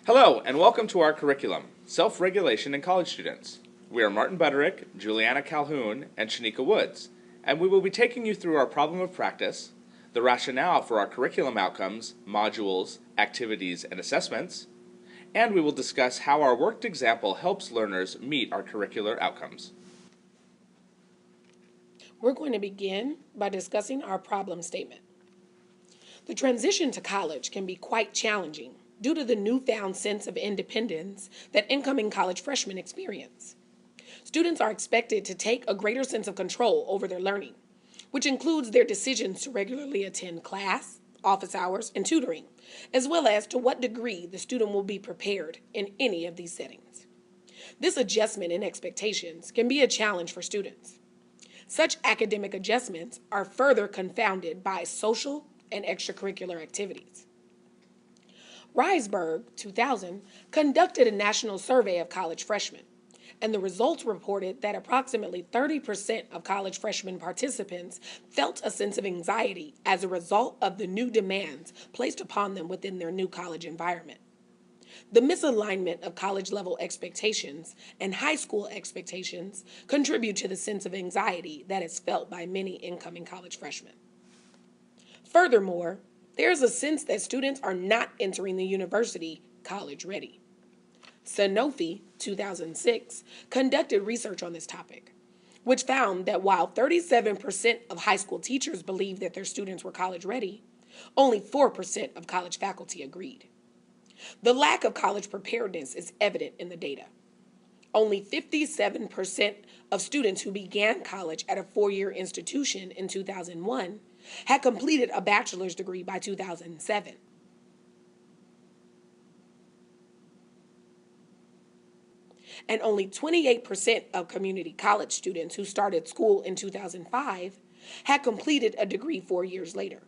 Hello, and welcome to our curriculum, Self-Regulation in College Students. We are Martin Butterick, Juliana Calhoun, and Shanika Woods, and we will be taking you through our problem of practice, the rationale for our curriculum outcomes, modules, activities, and assessments, and we will discuss how our worked example helps learners meet our curricular outcomes. We're going to begin by discussing our problem statement. The transition to college can be quite challenging due to the newfound sense of independence that incoming college freshmen experience. Students are expected to take a greater sense of control over their learning, which includes their decisions to regularly attend class, office hours, and tutoring, as well as to what degree the student will be prepared in any of these settings. This adjustment in expectations can be a challenge for students. Such academic adjustments are further confounded by social and extracurricular activities. Reisberg, 2000, conducted a national survey of college freshmen, and the results reported that approximately 30% of college freshman participants felt a sense of anxiety as a result of the new demands placed upon them within their new college environment. The misalignment of college-level expectations and high school expectations contribute to the sense of anxiety that is felt by many incoming college freshmen. Furthermore, there is a sense that students are not entering the university college ready. Sanofi, 2006, conducted research on this topic, which found that while 37% of high school teachers believed that their students were college ready, only 4% of college faculty agreed. The lack of college preparedness is evident in the data. Only 57% of students who began college at a four-year institution in 2001 had completed a bachelor's degree by 2007. And only 28% of community college students who started school in 2005 had completed a degree 4 years later.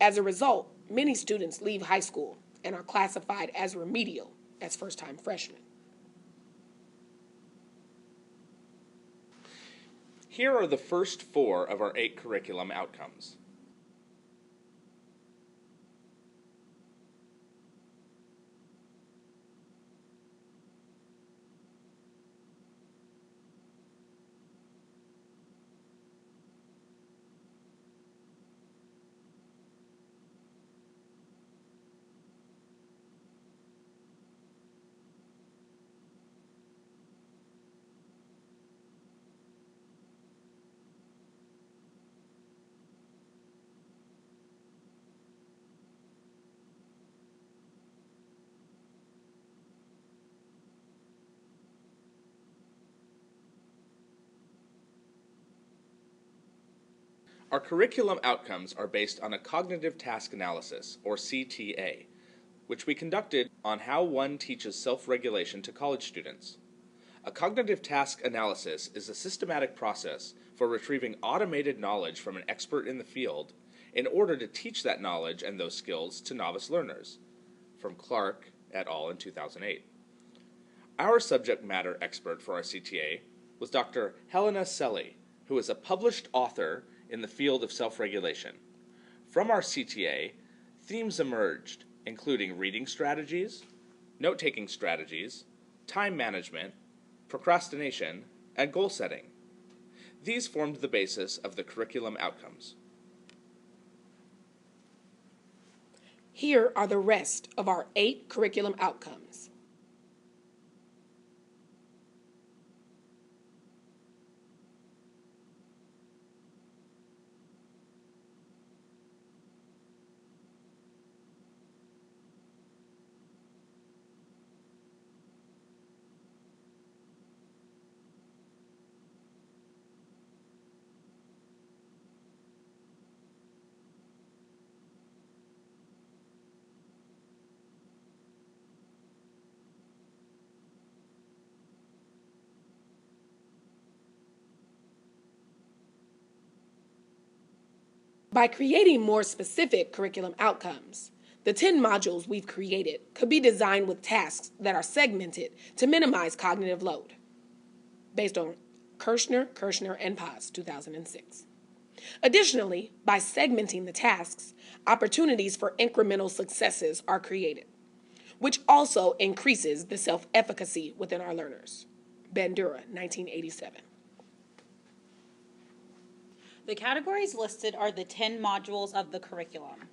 As a result, many students leave high school and are classified as remedial as first-time freshmen. Here are the first 4 of our 8 curriculum outcomes. Our curriculum outcomes are based on a cognitive task analysis, or CTA, which we conducted on how one teaches self-regulation to college students. A cognitive task analysis is a systematic process for retrieving automated knowledge from an expert in the field in order to teach that knowledge and those skills to novice learners, from Clark et al. In 2008. Our subject matter expert for our CTA was Dr. Helena Selly, who is a published author in the field of self-regulation. From our CTA, themes emerged, including reading strategies, note-taking strategies, time management, procrastination, and goal setting. These formed the basis of the curriculum outcomes. Here are the rest of our 8 curriculum outcomes. By creating more specific curriculum outcomes, the 10 modules we've created could be designed with tasks that are segmented to minimize cognitive load, based on Kirschner, and Paz, 2006. Additionally, by segmenting the tasks, opportunities for incremental successes are created, which also increases the self-efficacy within our learners. Bandura, 1987. The categories listed are the 10 modules of the curriculum.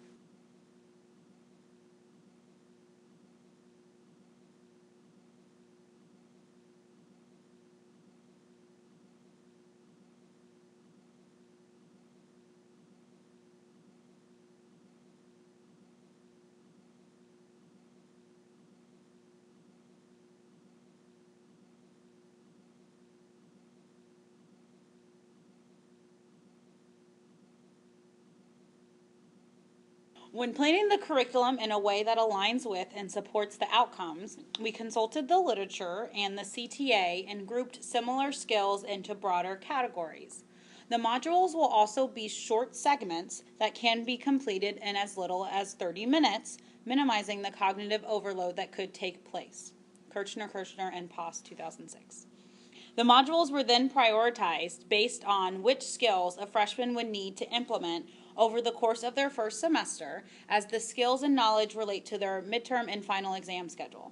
When planning the curriculum in a way that aligns with and supports the outcomes, we consulted the literature and the CTA and grouped similar skills into broader categories. The modules will also be short segments that can be completed in as little as 30 minutes, minimizing the cognitive overload that could take place. Kirchner and Post, 2006. The modules were then prioritized based on which skills a freshman would need to implement over the course of their first semester, as the skills and knowledge relate to their midterm and final exam schedule.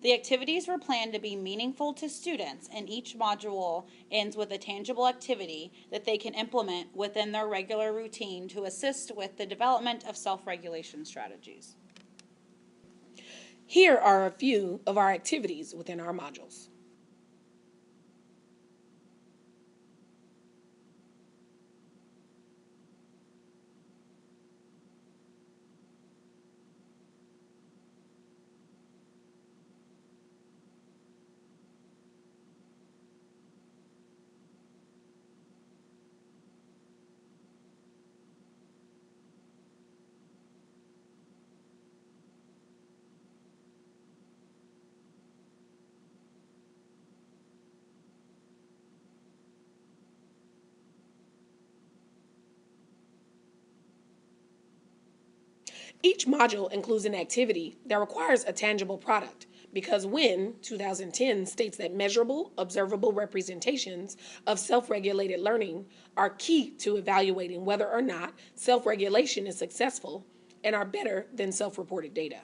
The activities were planned to be meaningful to students, and each module ends with a tangible activity that they can implement within their regular routine to assist with the development of self-regulation strategies. Here are a few of our activities within our modules. Each module includes an activity that requires a tangible product because when 2010 states that measurable, observable representations of self-regulated learning are key to evaluating whether or not self-regulation is successful and are better than self-reported data.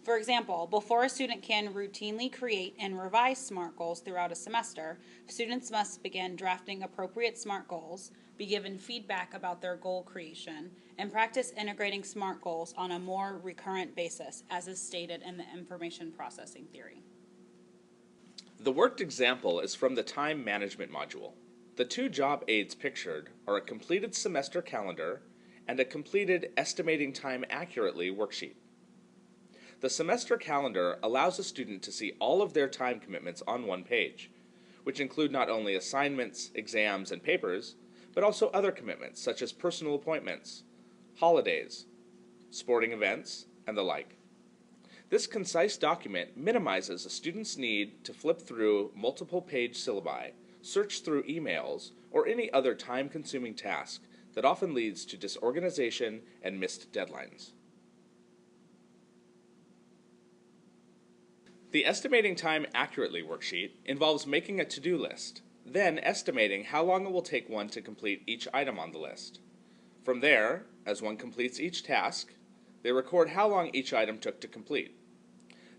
For example, before a student can routinely create and revise SMART goals throughout a semester, students must begin drafting appropriate SMART goals, be given feedback about their goal creation, and practice integrating SMART goals on a more recurrent basis, as is stated in the information processing theory. The worked example is from the time management module. The two job aids pictured are a completed semester calendar and a completed estimating time accurately worksheet. The semester calendar allows a student to see all of their time commitments on one page, which include not only assignments, exams, and papers, but also other commitments such as personal appointments, holidays, sporting events, and the like. This concise document minimizes a student's need to flip through multiple page syllabi, search through emails, or any other time-consuming task that often leads to disorganization and missed deadlines. The Estimating Time Accurately worksheet involves making a to-do list, then estimating how long it will take one to complete each item on the list. From there, as one completes each task, they record how long each item took to complete.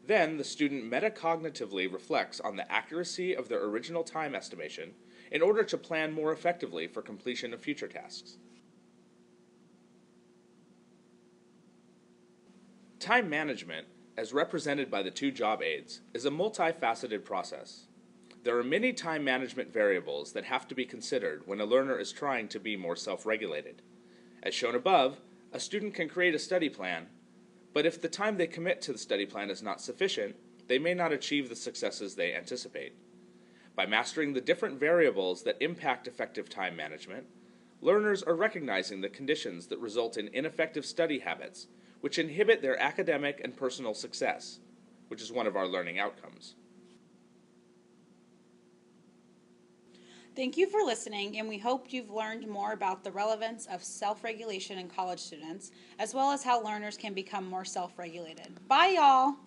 Then, the student metacognitively reflects on the accuracy of their original time estimation in order to plan more effectively for completion of future tasks. Time management, as represented by the two job aids, is a multifaceted process. There are many time management variables that have to be considered when a learner is trying to be more self-regulated. As shown above, a student can create a study plan, but if the time they commit to the study plan is not sufficient, they may not achieve the successes they anticipate. By mastering the different variables that impact effective time management, learners are recognizing the conditions that result in ineffective study habits, which inhibit their academic and personal success, which is one of our learning outcomes. Thank you for listening, and we hope you've learned more about the relevance of self-regulation in college students, as well as how learners can become more self-regulated. Bye, y'all!